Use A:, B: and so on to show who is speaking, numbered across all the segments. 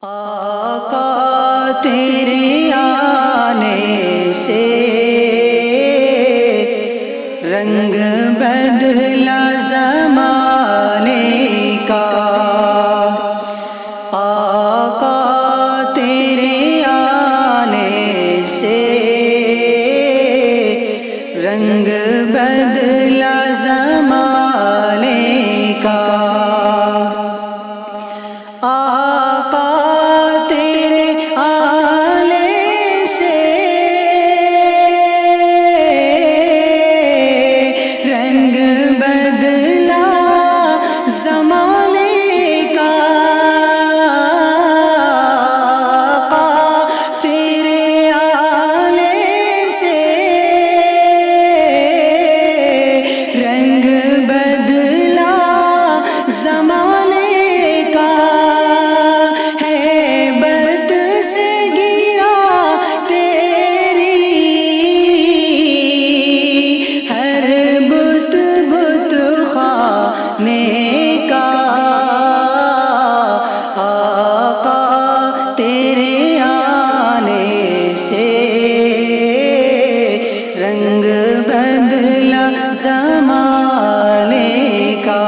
A: آقا تیرے آنے سے رنگ بدلا زمانے کا، آقا تیرے آنے سے رنگ بدلا زمانے کا۔ رنگ بدلا زمانے کا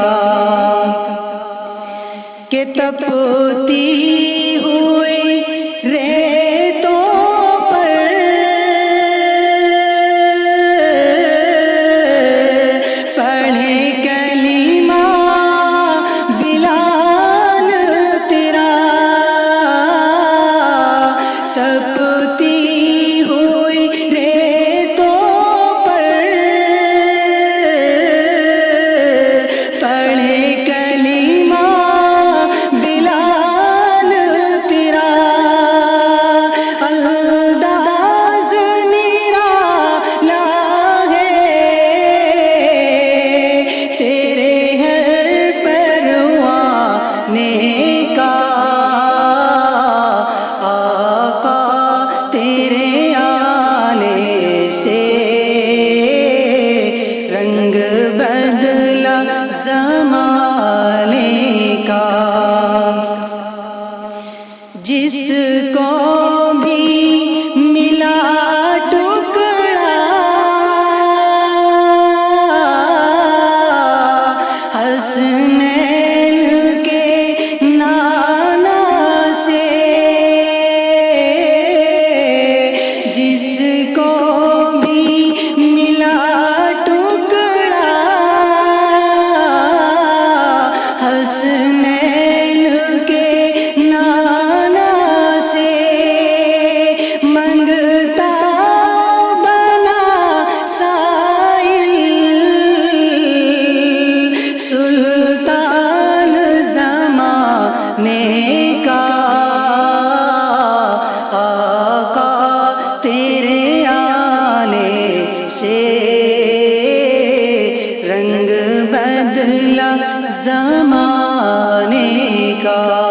A: کہ تپتی ہوئی ریتوں پر پڑھے کلمہ بلال تیرا، تپتی رنگ بدلا زمانے کا۔ جس کو بھی ملا ٹکڑا حسنین کے نانا سے، جس کو آقا تیرے آنے سے رنگ بدلا زمانے کا۔